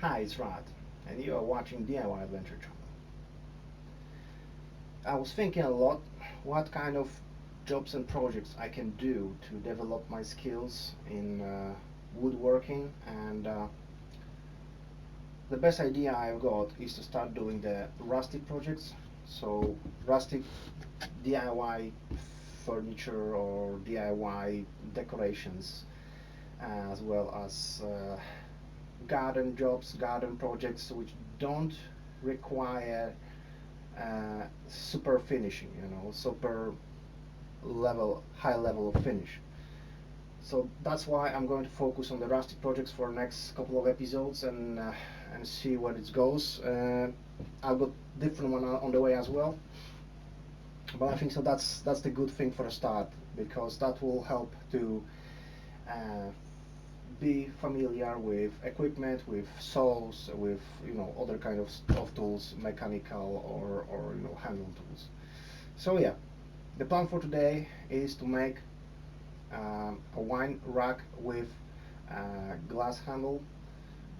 Hi, it's Rod, and you are watching DIY Adventure channel. I was thinking a lot what kind of jobs and projects I can do to develop my skills in woodworking, and the best idea I've got is to start doing the rustic projects. So rustic DIY furniture or DIY decorations, as well as garden jobs, garden projects which don't require super finishing, super high level of finish. So that's why I'm going to focus on the rustic projects for the next couple of episodes and see where it goes. I've got different one on the way as well, but I think so that's the good thing for a start, because that will help to uh, be familiar with equipment, with saws, with other kind of tools, mechanical or handle tools. So yeah, the plan for today is to make a wine rack with glass handle.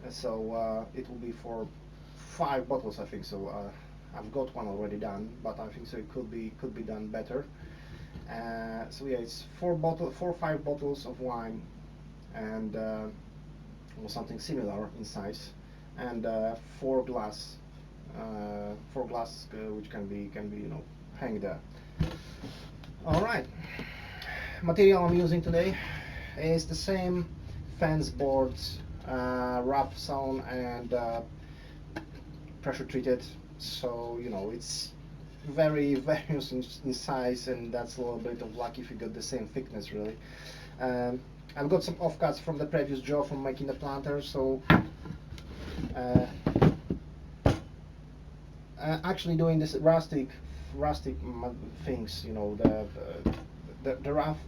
So it will be for 5 bottles, I think so. I've got one already done, but I think so it could be done better. So yeah, it's 5 bottles of wine, and or something similar in size, and four glass which can be hang there. All right, material I'm using today is the same fence boards, rough sawn and pressure treated. So it's very various in size, and that's a little bit of luck if you got the same thickness really. um, I've got some offcuts from the previous job from making the planter, so uh, actually doing this rustic things, the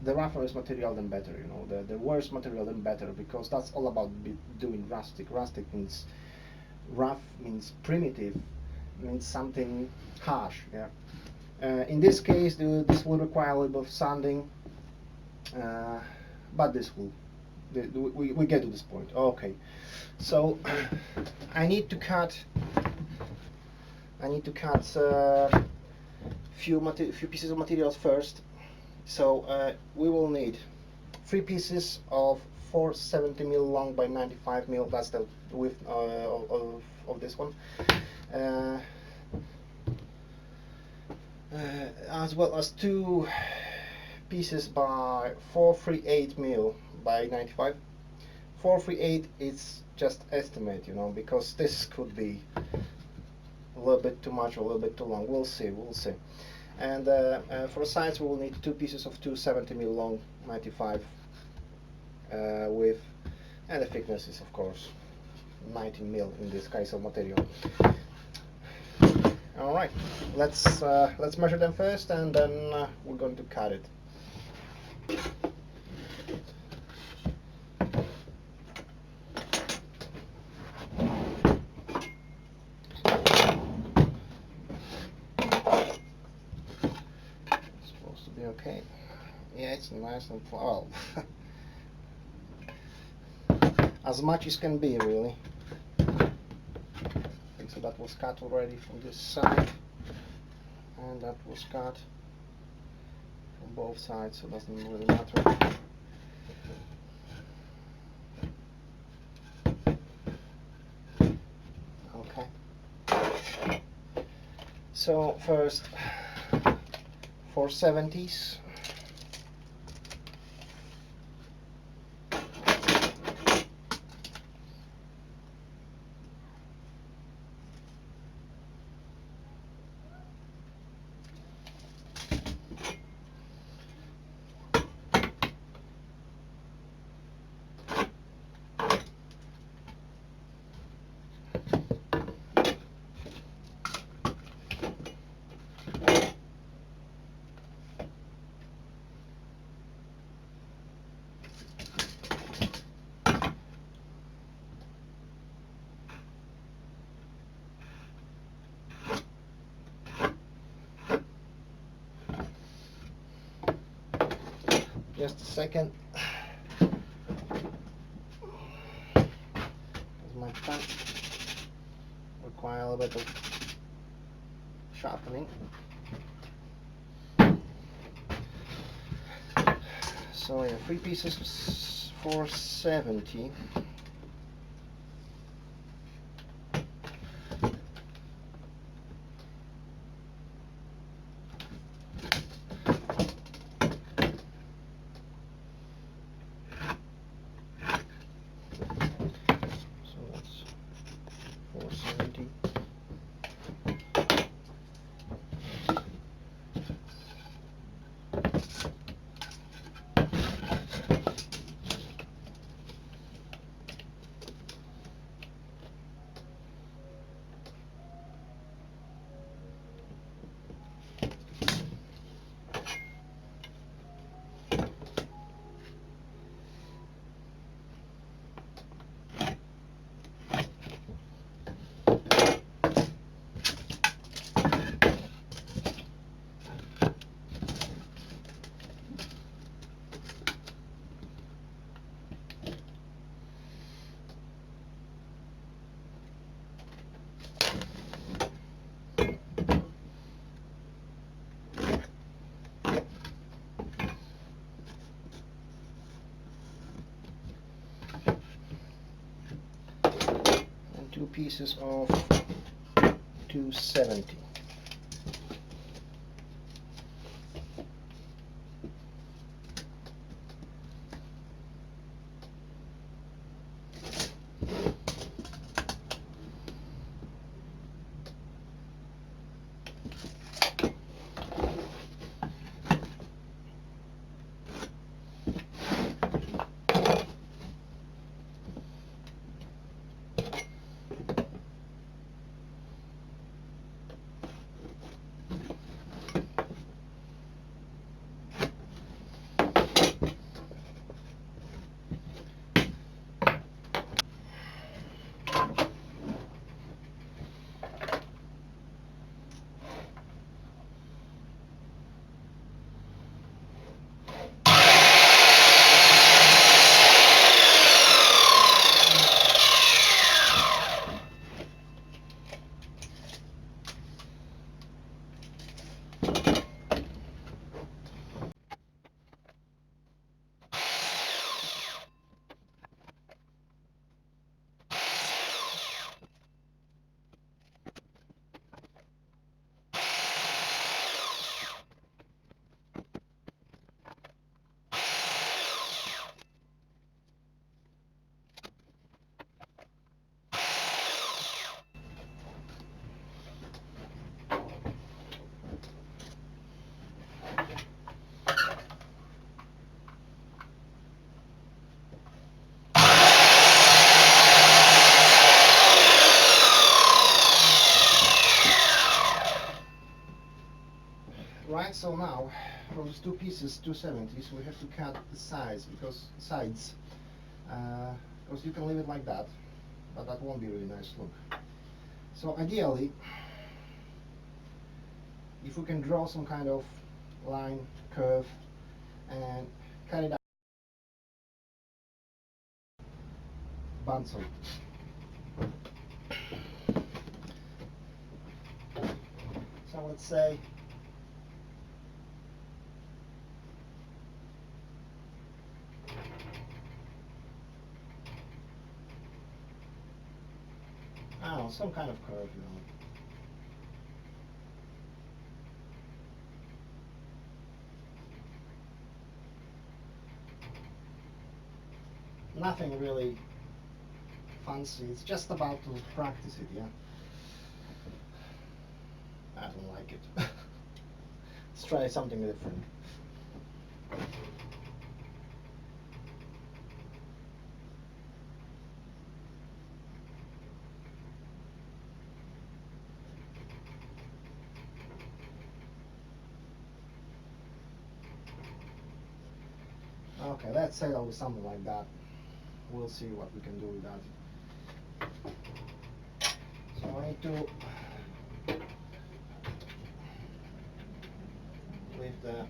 rougher material than better, the worse material than better, because that's all about doing rustic. Rustic means rough, means primitive, means something harsh. Yeah. In this case, this will require a little bit of sanding, but this will we get to this point. Okay, so I need to cut few pieces of materials first. So we will need 3 pieces of 470 mil long by 95 mil. That's the width of this one. Uh, as well as 2 pieces by 438 mil by 95. 438 is just estimate, because this could be a little bit too much or a little bit too long. We'll see. And for the sides, we will need 2 pieces of 270 mil long, 95 width, and the thickness is of course 19 mil in this case of material. All right, let's measure them first, and then we're going to cut it. It's supposed to be okay. Yeah, it's nice and well, as much as can be really. So that was cut already from this side, and that was cut from both sides, so it doesn't really matter. Okay, so first 470s. Just a second. There's my pen. require a little bit of sharpening. So yeah, 3 pieces for 70. So that's 470. And 2 pieces of 270. Right, so now from these 2 pieces, 270s, we have to cut the sides because you can leave it like that, but that won't be really nice look. So ideally, if we can draw some kind of line, curve, and cut it out, bandsaw. So let's say I don't know, some kind of curve, you know. Nothing really fancy, it's just about to practice it, yeah. I don't like it. Let's try something different. Okay, let's settle with something like that. We'll see what we can do with that. So I need to lift the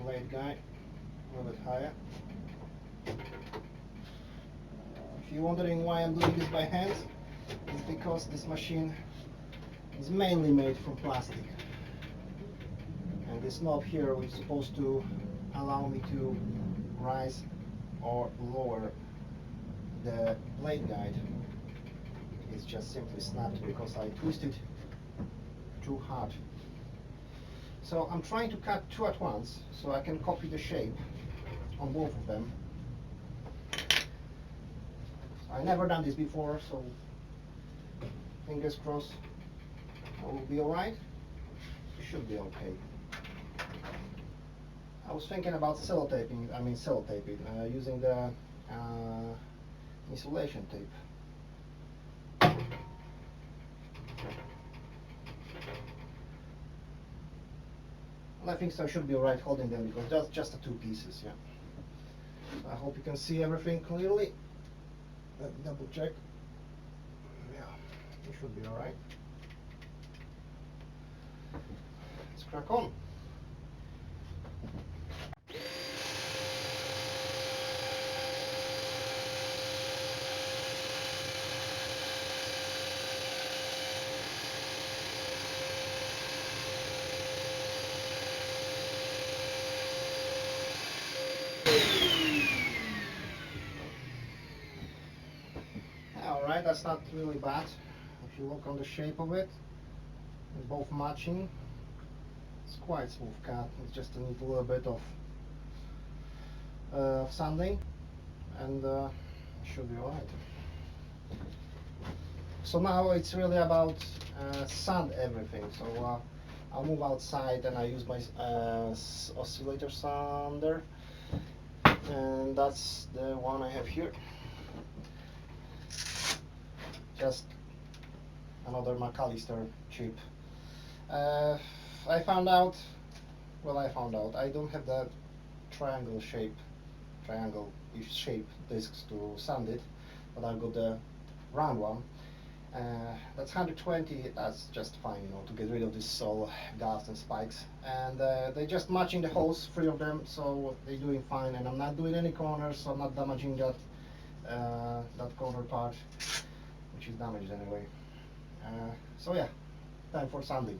blade guy a little bit higher. If you're wondering why I'm doing this by hand, it's because this machine is mainly made from plastic. And this knob here is supposed to allow me to rise or lower the blade guide. It's just simply snapped because I twisted too hard. So I'm trying to cut two at once so I can copy the shape on both of them. I never done this before, so fingers crossed I will be alright. It should be okay. I was thinking about sellotaping, using the insulation tape. And I think so I should be alright holding them because that's just the two pieces, yeah. I hope you can see everything clearly. Let me double check. Yeah, it should be alright. Let's crack on. Alright, that's not really bad. If you look on the shape of it, it's both matching. It's quite smooth cut. It just needs a little bit of sanding, and it should be alright. So now it's really about sand everything. So I'll move outside and I use my oscillator sander, and that's the one I have here. Just another McAllister chip. I found out I don't have that triangle-ish shape discs to sand it, but I've got the round one. That's 120, that's just fine, to get rid of this all gas and spikes. And they're just matching the holes, three of them, so they're doing fine. And I'm not doing any corners, so I'm not damaging that corner part, which is damaged anyway. So yeah, time for sanding.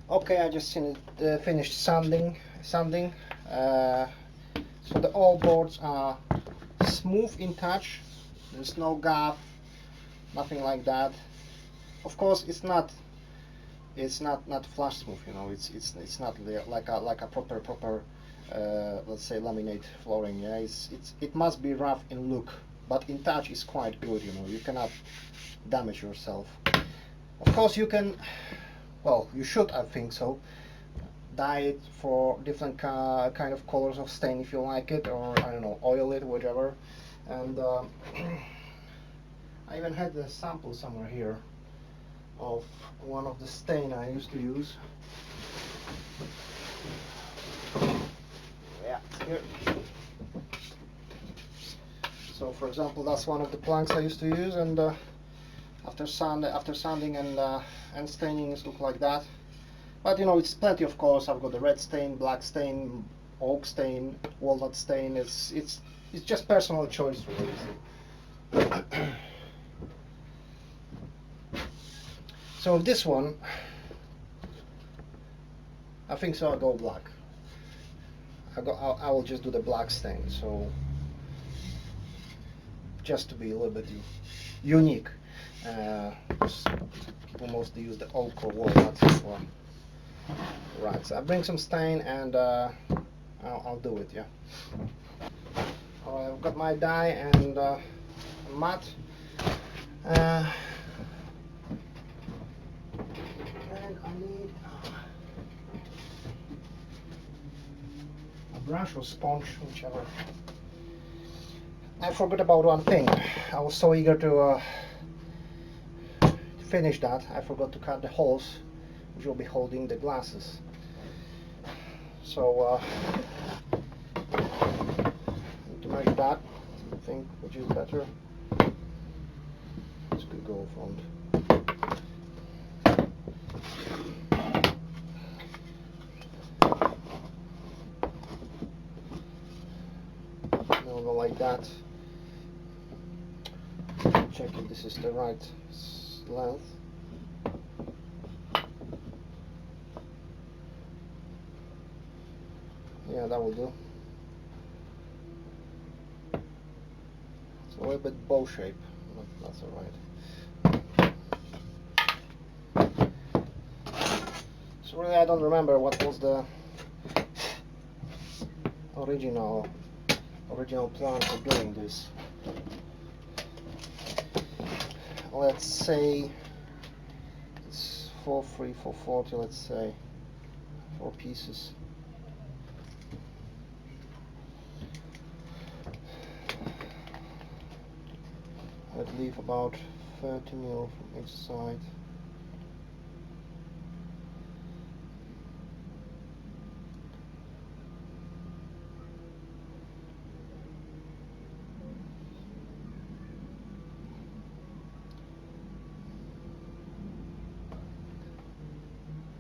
Okay, I just finished sanding. Uh, so the all boards are smooth in touch. There's no gap, nothing like that. Of course, it's not flash smooth. You know, it's not like a proper let's say laminate flooring. Yeah, it must be rough in look, but in touch is quite good. You know, you cannot damage yourself. Of course, you can. Well, you should, I think so. Dye it for different kind of colors of stain if you like it, or I don't know, oil it, whatever. And I even had a sample somewhere here of one of the stain I used to use. here. So for example, that's one of the planks I used to use, and after sanding and staining, it looks like that. But you know, it's plenty of colors. I've got the red stain, black stain, oak stain, walnut stain. It's just personal choice, really. So this one, I think so. I'll go black. I will just do the black stain. So just to be a little bit unique. People mostly use the oak or walnut for. Right. So I bring some stain and I'll do it. Yeah. Alright, I've got my dye and mat. And I need a brush or sponge, whichever. I forgot about one thing. I was so eager to finish that. I forgot to cut the holes which will be holding the glasses. So to measure that, I think which is better. This could go from go like that. Check if this is the right length. Yeah, that will do. It's a little bit bow shape, but that's alright. So really I don't remember what was the original plan for doing this. Let's say it's 4 440, let's say 4 pieces. I'd leave about 30 mil from each side.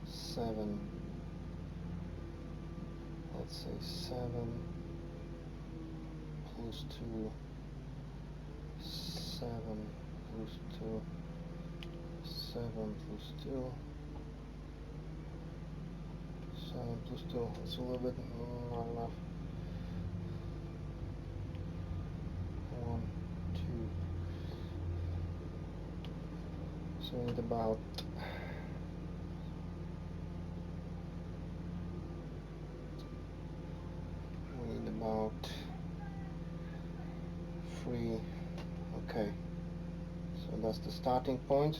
Seven. Let's say 7 plus 2. 7 plus 2. 7 plus 2. 7 plus 2. It's a little bit not enough. 1, 2. So we need about about 3. Okay, so that's the starting point.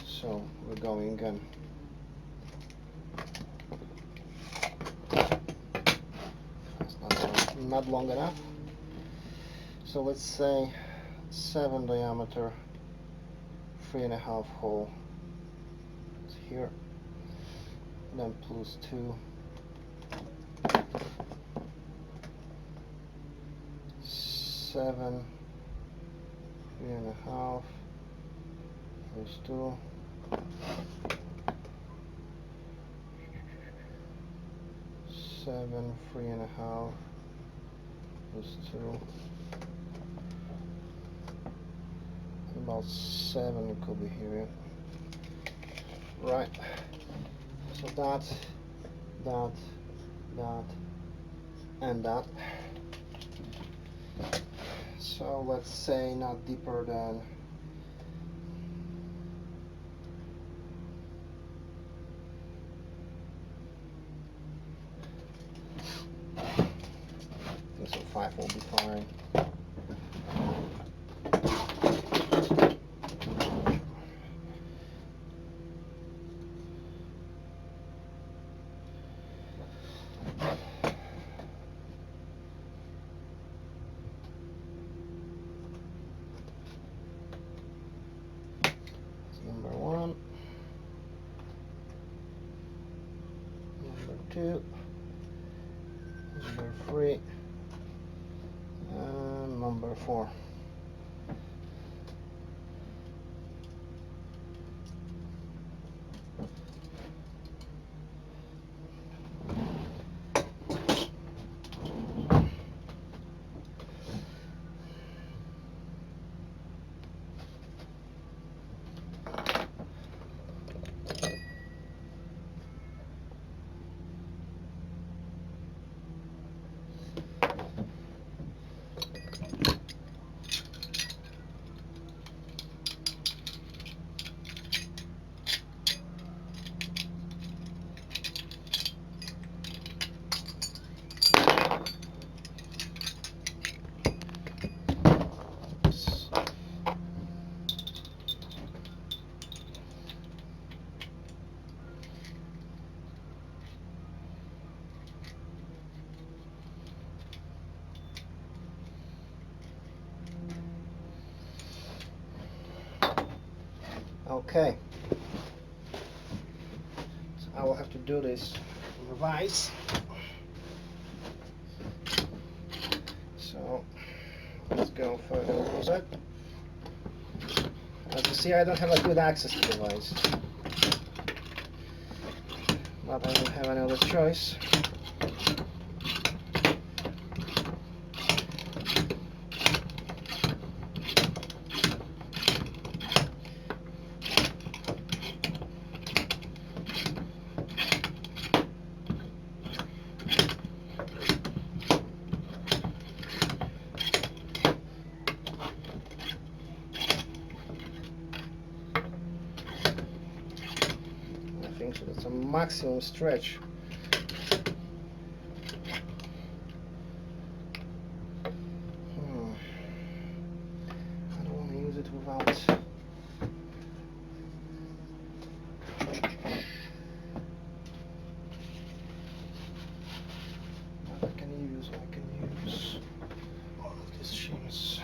So we're going again. That's not long enough. So let's say 7 diameter, 3.5 hole. It's here. Then plus 2. 7, 3.5 plus 2. 7, 3.5 plus 2. About 7 could be here. Right. So that, and that. So let's say not deeper than so 5 will be fine. Number 1. 2, number 3, and number 4. Okay, so I will have to do this with vise. So let's go further with that. As you see, I don't have a good access to the vise, but I don't have any other choice. So that's a maximum stretch. I don't want to use it without. What I can use all of these shims.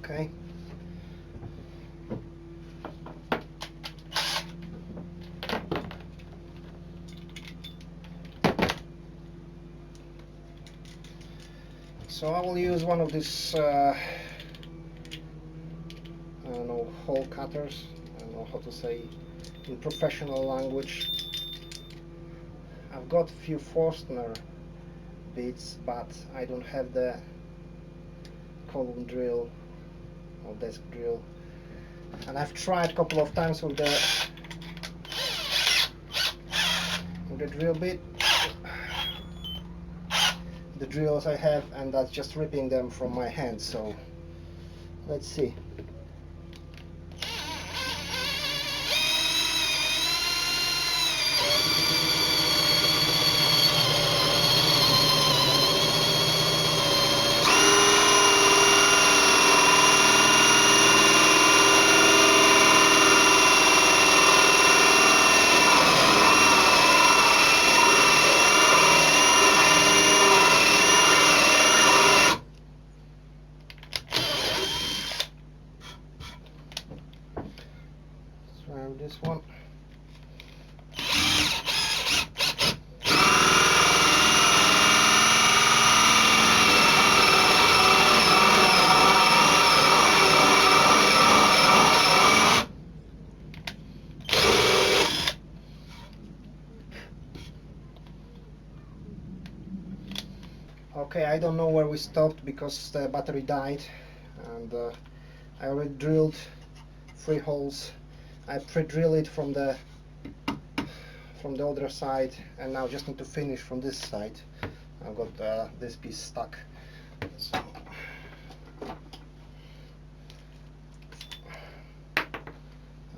Okay. So I will use one of these I don't know, hole cutters. I don't know how to say in professional language. I've got a few Forstner bits, but I don't have the column drill or desk drill, and I've tried a couple of times with the drill bit, the drills I have, and that's just ripping them from my hand. So let's see. This one. Okay, I don't know where we stopped because the battery died, and I already drilled 3 holes. I pre-drill it from the other side, and now just need to finish from this side. I've got this piece stuck. So.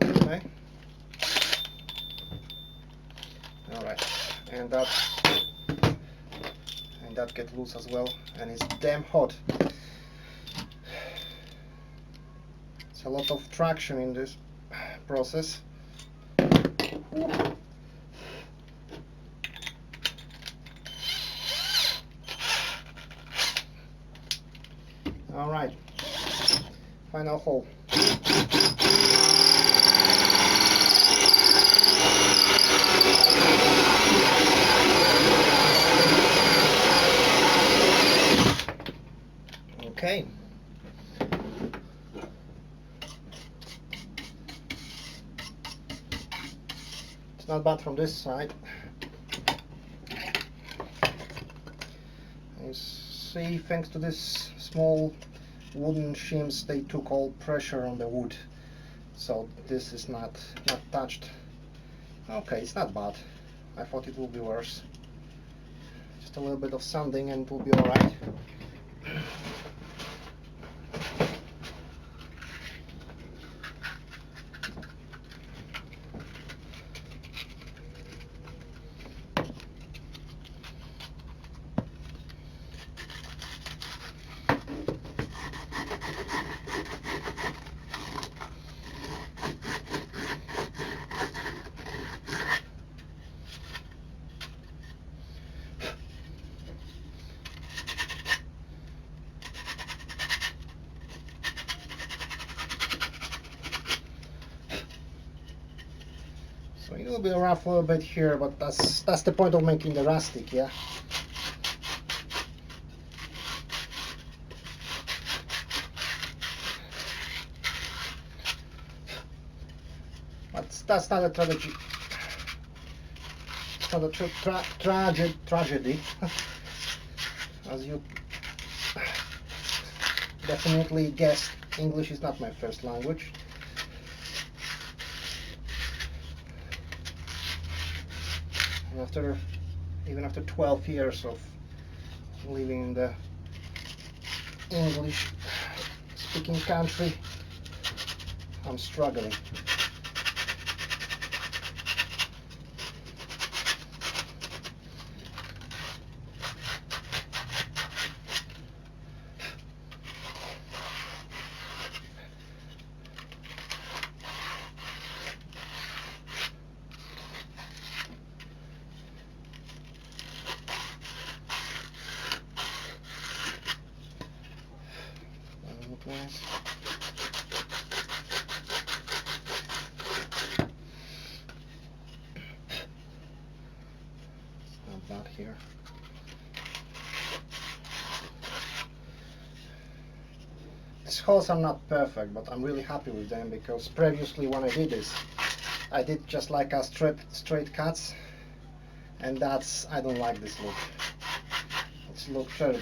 Okay. and that get loose as well, and it's damn hot. It's a lot of traction in this process. All right, final hole. Okay. It's not bad from this side. You see, thanks to this small wooden shims, they took all pressure on the wood, so this is not touched. Okay, it's not bad. I thought it would be worse. Just a little bit of sanding and it will be alright. So it will be rough a little bit here, but that's the point of making the rustic, yeah. But that's not a tragedy. It's not a tragedy, as you definitely guessed. English is not my first language. And even after 12 years of living in the English speaking country, I'm struggling. Nice. It's not bad here. These holes are not perfect, but I'm really happy with them, because previously when I did this, I did just like a straight cuts, and I don't like this look. It's look terrible.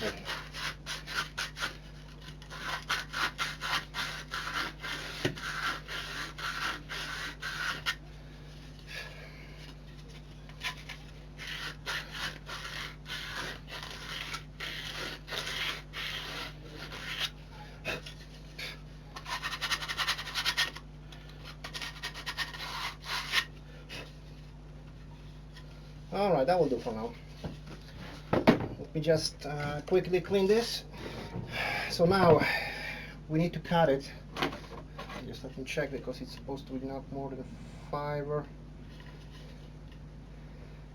Alright, that will do for now. Let me just quickly clean this. So now we need to cut it. Just let me check, because it's supposed to be not more than 5, or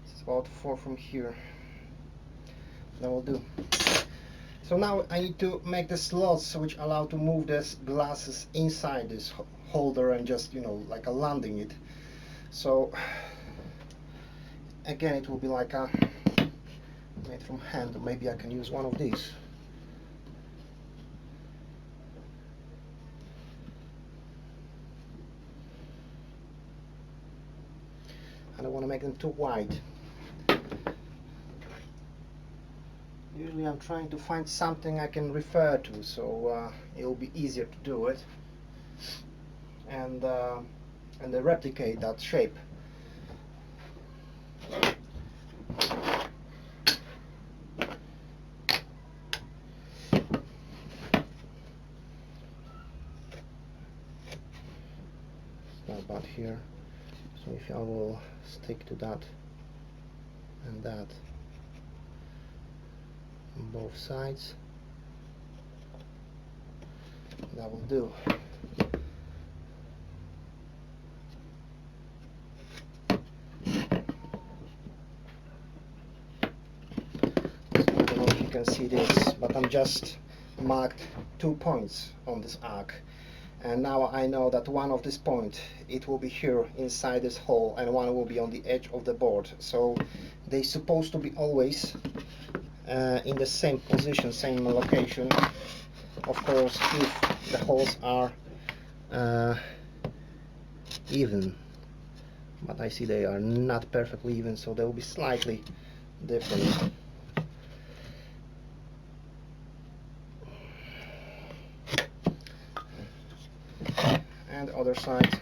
it's about 4 from here. That will do. So now I need to make the slots which allow to move this glasses inside this holder, and just, you know, like a landing it. So again, it will be like a made from hand. Maybe I can use one of these. I don't want to make them too wide. Usually I'm trying to find something I can refer to, so it'll be easier to do it and replicate that shape. Not bad here, so if I will stick to that and that on both sides. That will do. So I don't know if you can see this, but I'm just marked 2 points on this arc, and now I know that one of this point, it will be here inside this hole, and one will be on the edge of the board. So they're supposed to be always in the same position, same location. Of course, if the holes are even, but I see they are not perfectly even, so they will be slightly different. And the other side.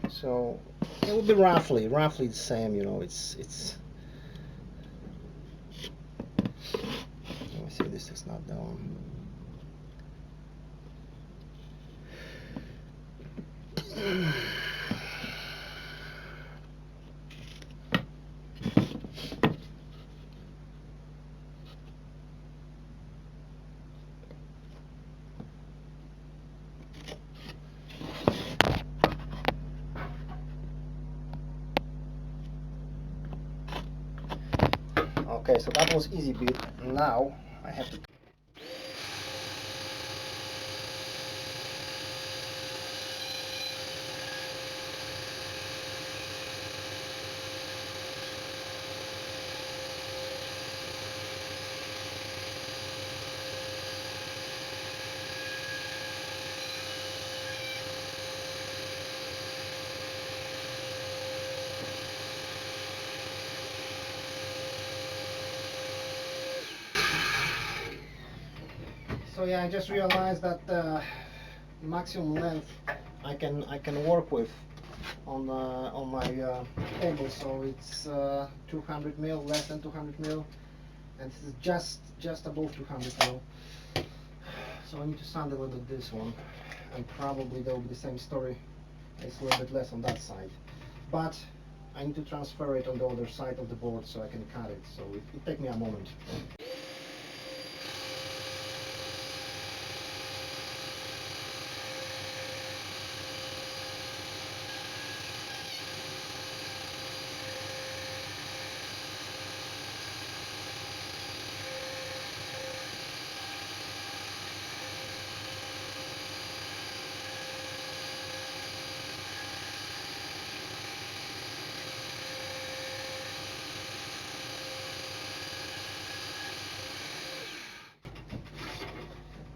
So it will be roughly the same, you know. It's let me see, this is not done. Okay, so that was easy bit. Now I have to. So yeah, I just realized that maximum length I can work with on my table. So it's 200 mil, less than 200 mil, and this is just above 200 mil. So I need to sand a little bit this one, and probably there will be the same story. It's a little bit less on that side, but I need to transfer it on the other side of the board so I can cut it. So it take me a moment.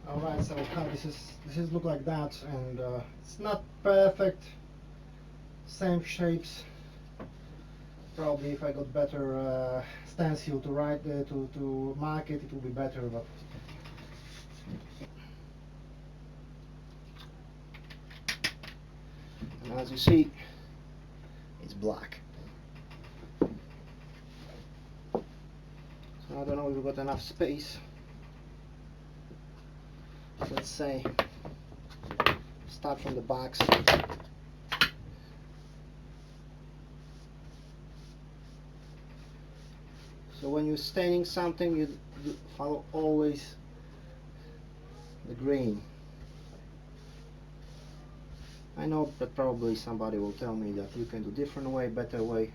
Alright, so this is look like that, and it's not perfect, same shapes. Probably if I got better stencil to write to mark it, it will be better. But and as you see, it's black. So I don't know if we've got enough space. Let's say start from the box. So when you're staining something, you follow always the grain. I know that probably somebody will tell me that you can do different way, better way.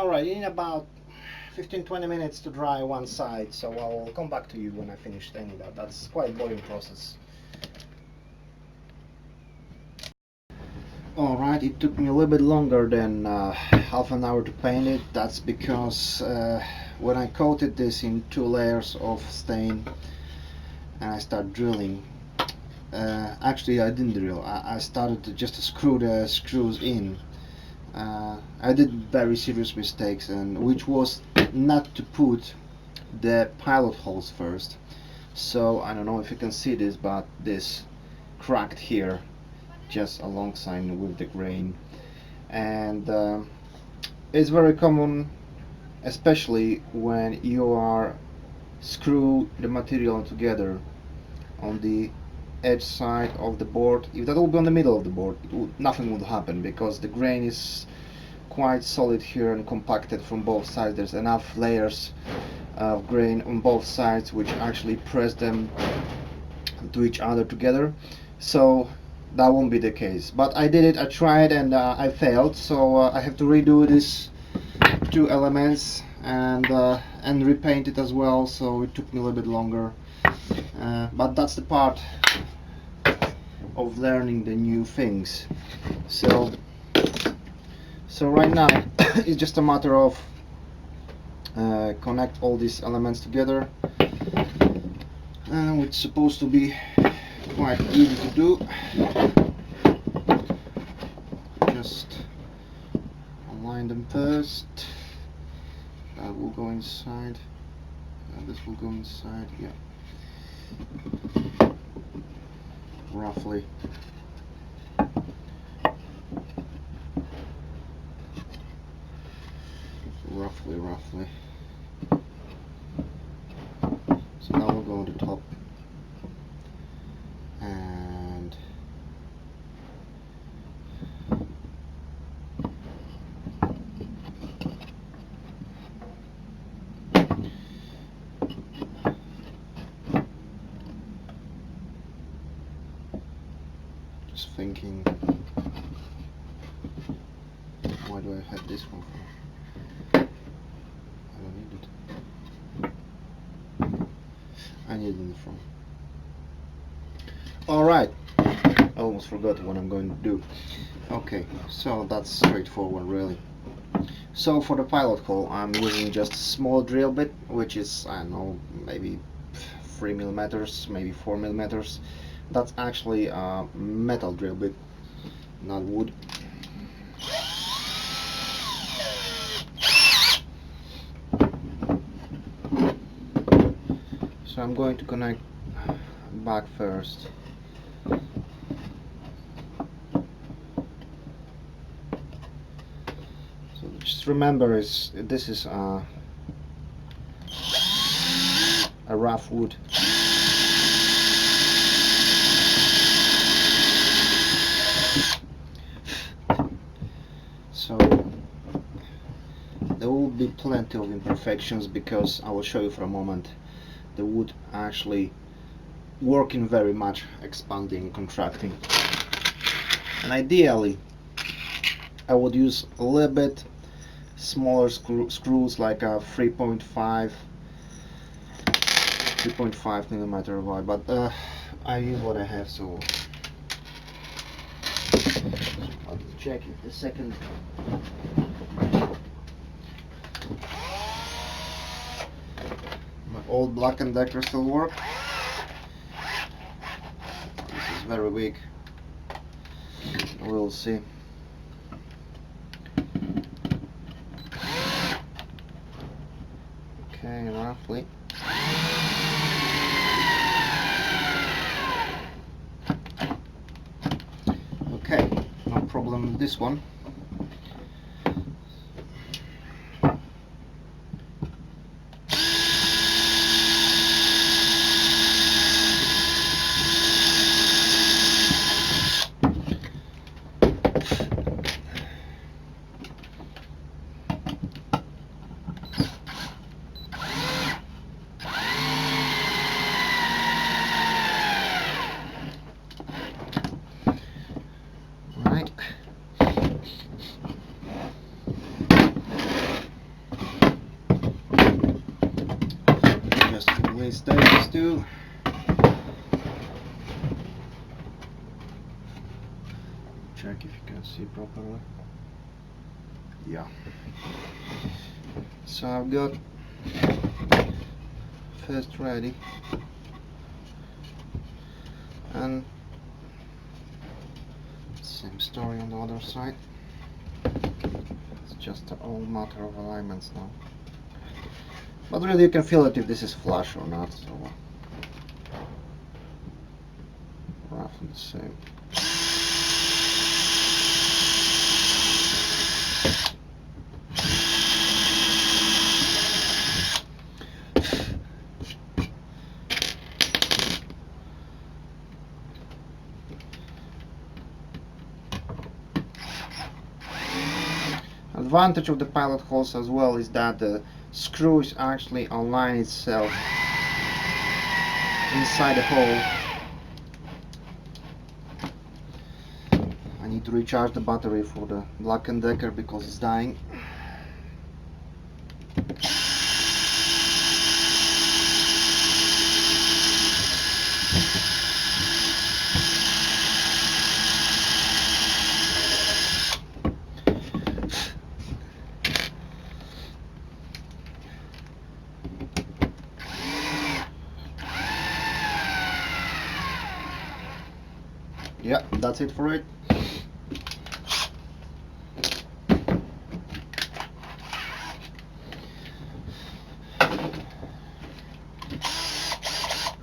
Alright, in about 15-20 minutes to dry one side, so I'll come back to you when I finish staining that. That's quite a boring process. Alright, it took me a little bit longer than half an hour to paint it. That's because when I coated this in 2 layers of stain and I start drilling, actually I didn't drill, I started to just screw the screws in. I did very serious mistakes, and which was not to put the pilot holes first. So I don't know if you can see this, but this cracked here just alongside with the grain, and it's very common, especially when you are screw the material together on the edge side of the board. If that would be on the middle of the board, nothing would happen because the grain is quite solid here and compacted from both sides. There's enough layers of grain on both sides which actually press them to each other together, so that won't be the case. But I did it, I tried, and I failed, so I have to redo this 2 elements and repaint it as well, so it took me a little bit longer, but that's the part of learning the new things. So right now it's just a matter of connect all these elements together, which is supposed to be quite easy to do. Just align them first. That will go inside, this will go inside, yeah, roughly. Roughly. So now we'll go on the top, and just thinking, why do I have this one for? I don't need it. I need it in the front. Alright, I almost forgot what I'm going to do. Okay, so that's straightforward really. So for the pilot hole I'm using just a small drill bit, which is, I don't know, maybe 3 millimeters, maybe 4 millimeters. That's actually a metal drill bit, not wood. So I'm going to connect back first. So just remember, this is a rough wood. So there will be plenty of imperfections because I will show you for a moment the wood actually working very much, expanding, contracting, and ideally I would use a little bit smaller screws like a 3.5 millimeter wide, but I use what I have, so I'll check it the second. My old Black & Decker still work. This is very weak. We'll see. Okay, roughly. Okay, no problem with this one. check if you can see properly. Yeah. So I've got first ready, and same story on the other side. It's just all matter of alignments now. But really you can feel it if this is flush or not, so roughly the same. Advantage of the pilot holes as well is that the screw is actually align itself inside the hole. I need to recharge the battery for the Black & Decker because it's dying. Yeah, that's it for it.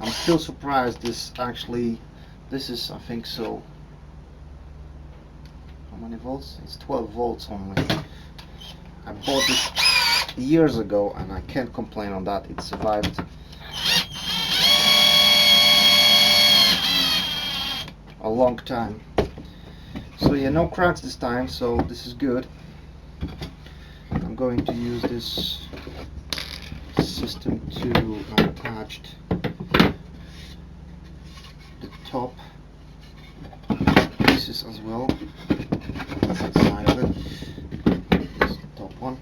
I'm still surprised this is, I think so, how many volts? It's 12 volts only. I bought this years ago and I can't complain on that. It survived a long time. So yeah, no cracks this time, so this is good. I'm going to use this system to attach the top pieces as well. That's the side of it. This is the top one.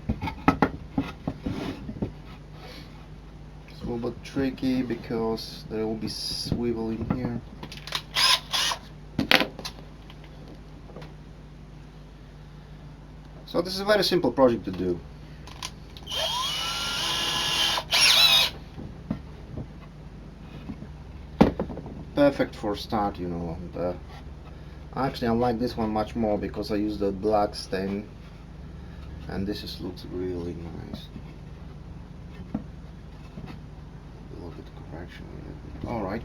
It's a little bit tricky because there will be swivel in here. So this is a very simple project to do. Perfect for start, you know. And, actually I like this one much more because I use the black stain, and this looks really nice. A little bit of correction. Alright.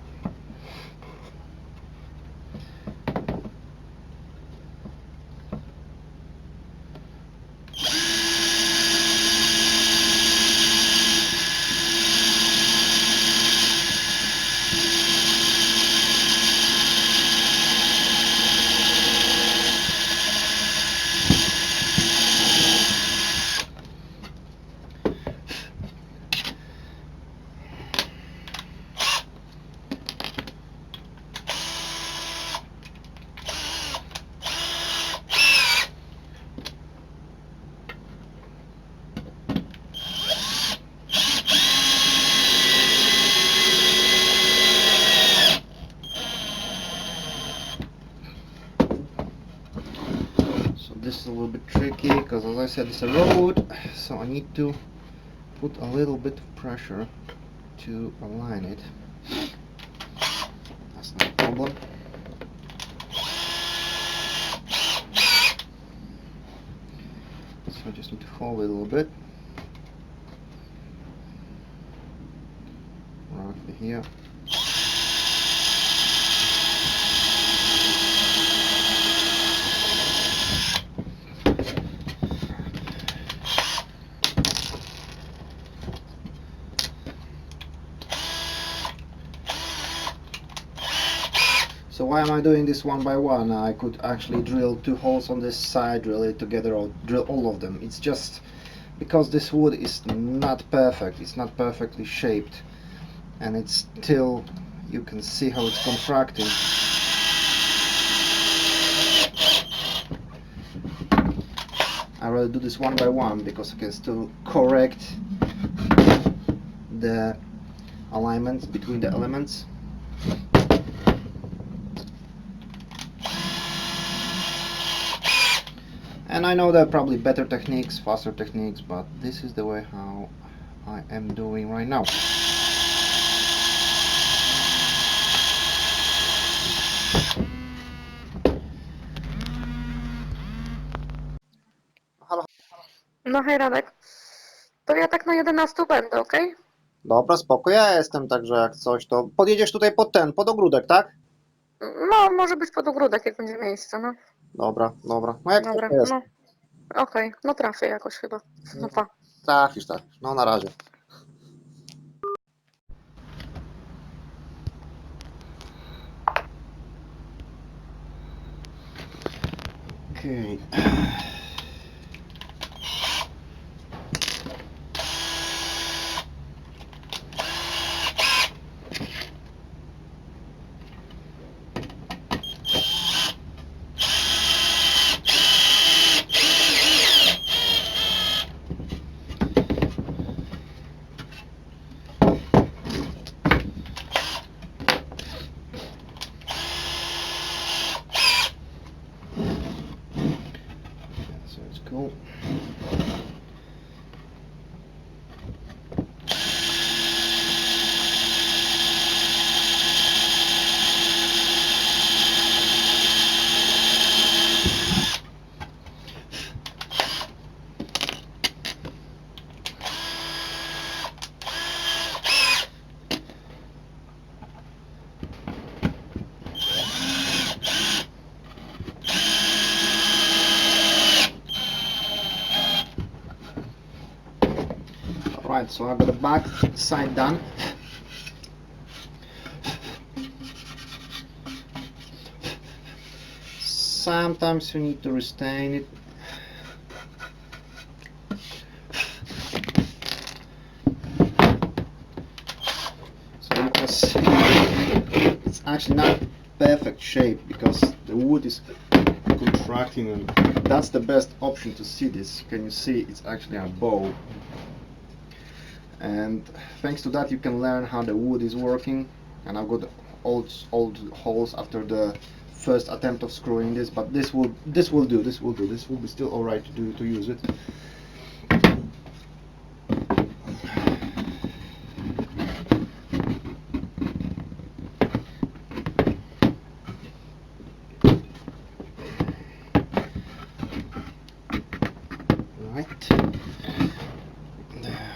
This is a little bit tricky because, as I said, it's a road, so I need to put a little bit of pressure to align it. That's not a problem. So I just need to follow it a little bit. Roughly here. So why am I doing this one by one? I could actually drill 2 holes on this side, drill it together, or drill all of them. It's just because this wood is not perfect, it's not perfectly shaped, and it's still, you can see how it's contracting. I rather do this one by one because I can still correct the alignments between the elements. And I know there are probably better techniques, faster techniques, but this is the way how I am doing right now. Halo. No hej Radek, to ja tak na 11 będę, okej? Dobra, spoko, ja jestem, także jak coś, to podjedziesz tutaj pod ogródek, tak? No, może być pod ogródek, jak będzie miejsce, no. Dobra, dobra. No jak coś Dobra, to jest. no. Okej, no trafię jakoś chyba. No pa. Trafisz. No na razie. Okay. So it's cool. Alright, so I've got the back side done. Sometimes you need to restain it. So you can see it's actually not perfect shape because the wood is contracting, and that's the best option to see this. Can you see it's actually a bow? And thanks to that you can learn how the wood is working. And I've got old holes after the first attempt of screwing this, but this will do. This will be still alright to use it. Right there.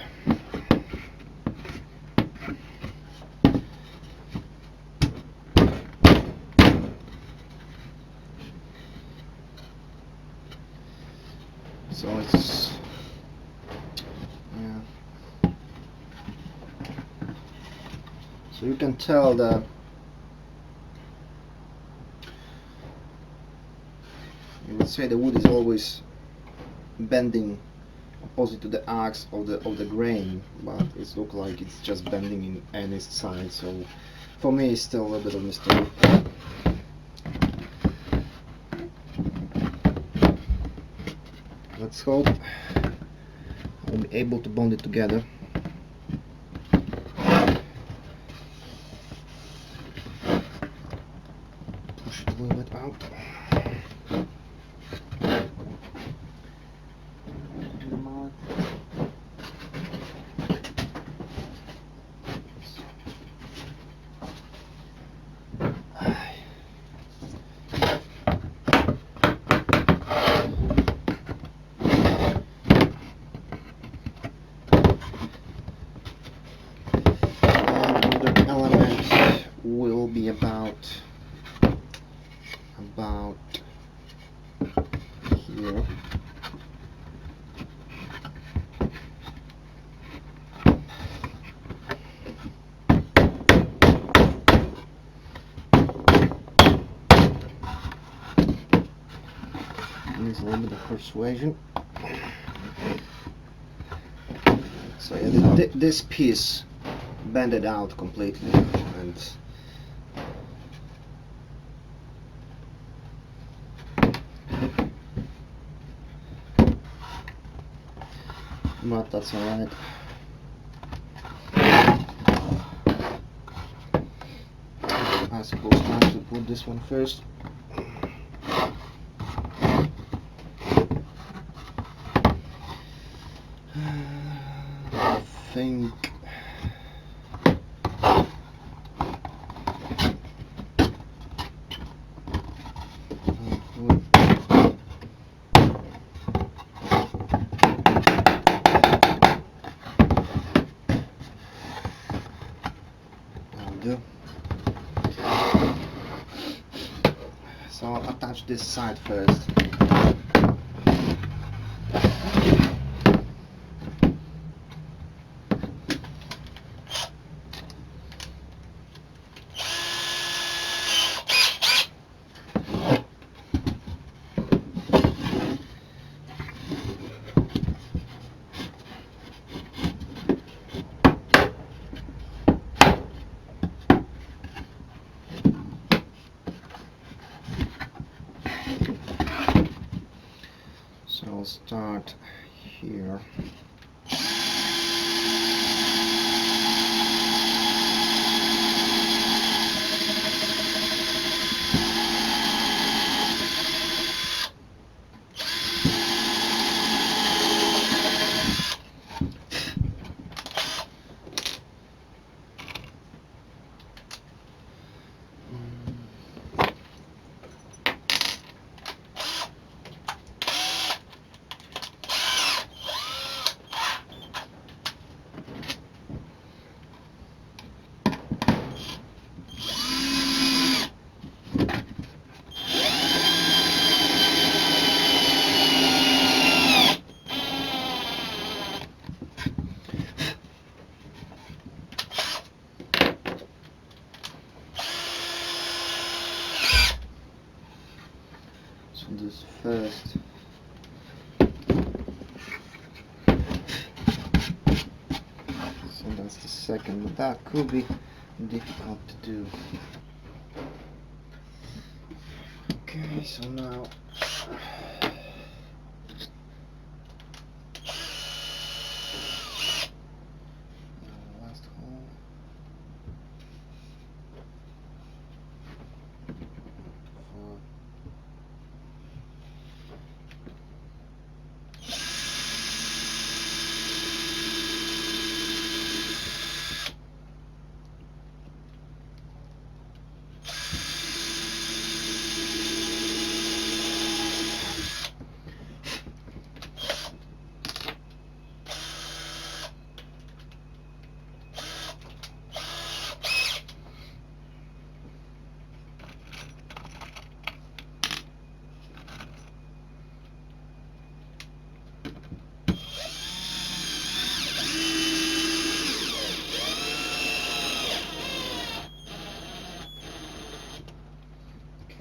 So it's, yeah. So you can tell that you would say the wood is always bending opposite to the axe of the grain, but it looks like it's just bending in any side. So for me, it's still a little bit of a mystery. Let's hope I'll be able to bond it together. Push it a little bit out. Will be about here. Needs a little bit of persuasion. So yeah, this piece bended out completely, and but that's alright. I suppose time to put this one first. think that'll do. So I'll attach this side first. So I'll start here. So this first. So that's the second, but that could be difficult to do. Okay, so now last hole. Four.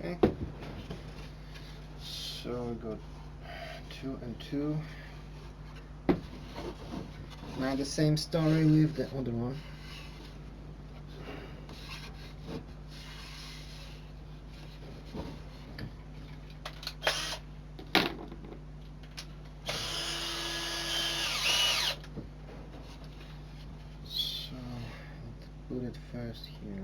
Okay, so we got 2 and 2. Now the same story with the other one. So let's put it first here.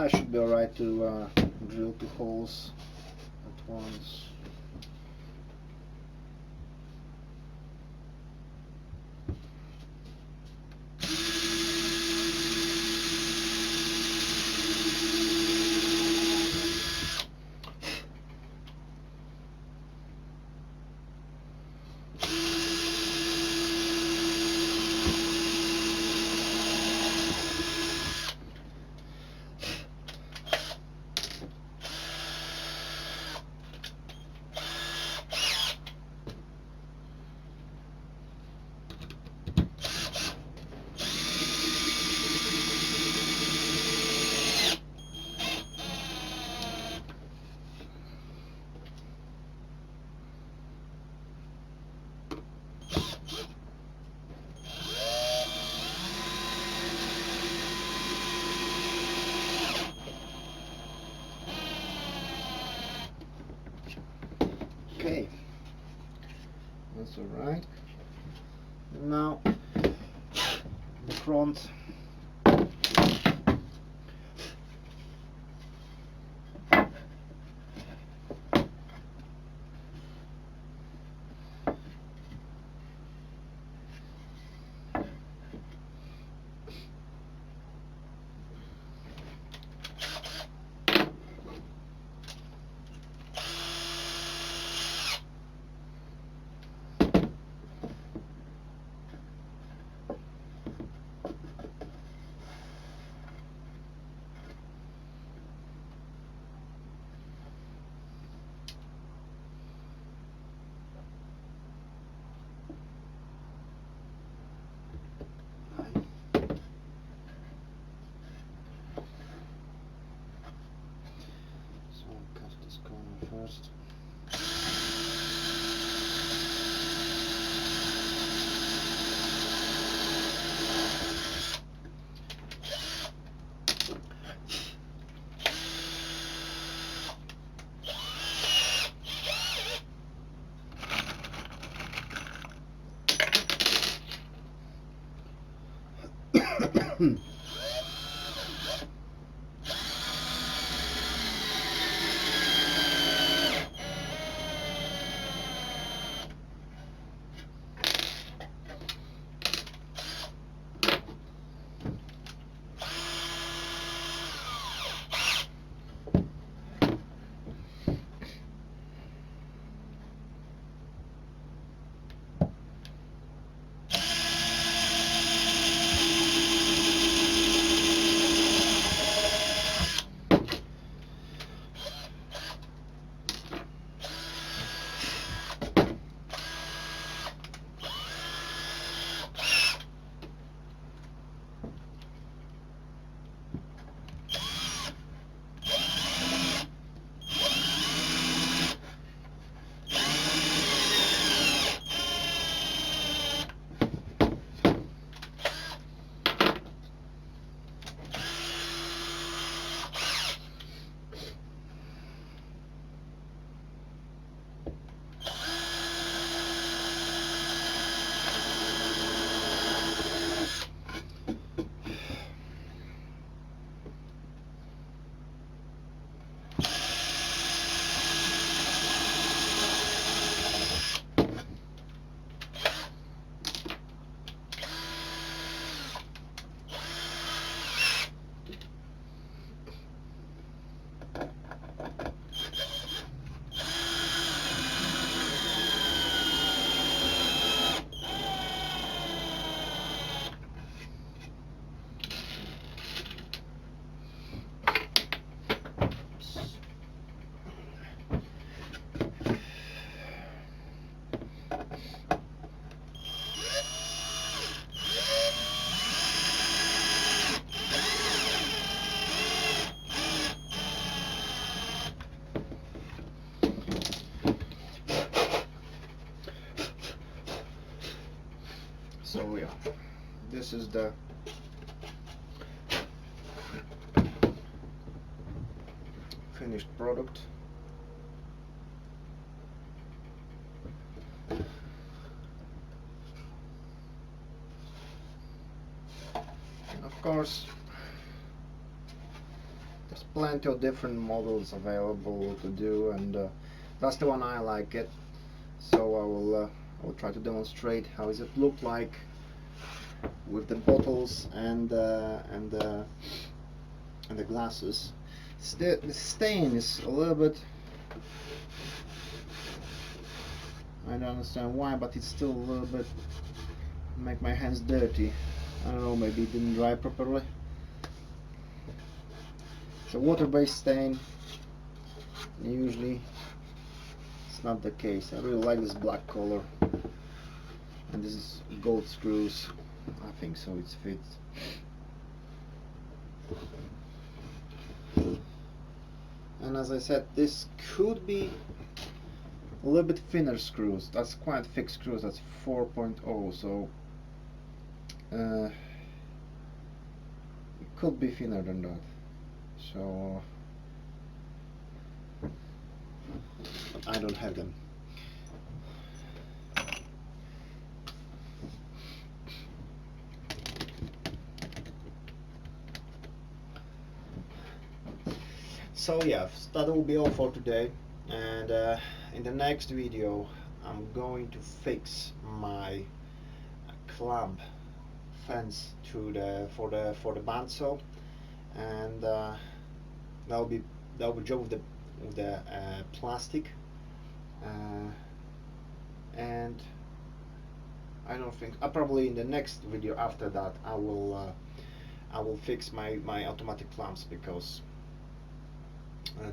should be alright to drill 2 holes at once. Okay, that's alright. Now the front. So I'll cut this corner first. So yeah, this is the finished product. And of course, this plenty of different models available to do, and that's the one I like it. So I will try to demonstrate how does it look like with the bottles and the glasses. The stain is a little bit, I don't understand why, but it's still a little bit make my hands dirty. I don't know, maybe it didn't dry properly. It's a water-based stain. Usually it's not the case. I really like this black color, and this is gold screws. I think so, it fits. And as I said, this could be a little bit thinner screws. That's quite thick screws. That's 4.0, so it could be thinner than that. So I don't have them. So yeah, that will be all for today, and in the next video I'm going to fix my clamp fence to the for the bandsaw, and that'll be job with the plastic, and I don't think probably in the next video after that I will fix my automatic clamps, because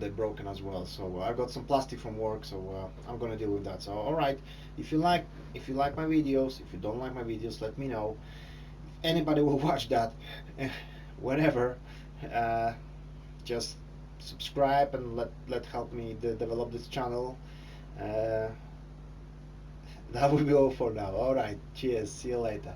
they're broken as well. So I got some plastic from work, so I'm gonna deal with that. So alright, if you like my videos, if you don't like my videos, let me know. If anybody will watch that, whatever, just subscribe and let help me develop this channel. That will be all for now. Alright, cheers, see you later.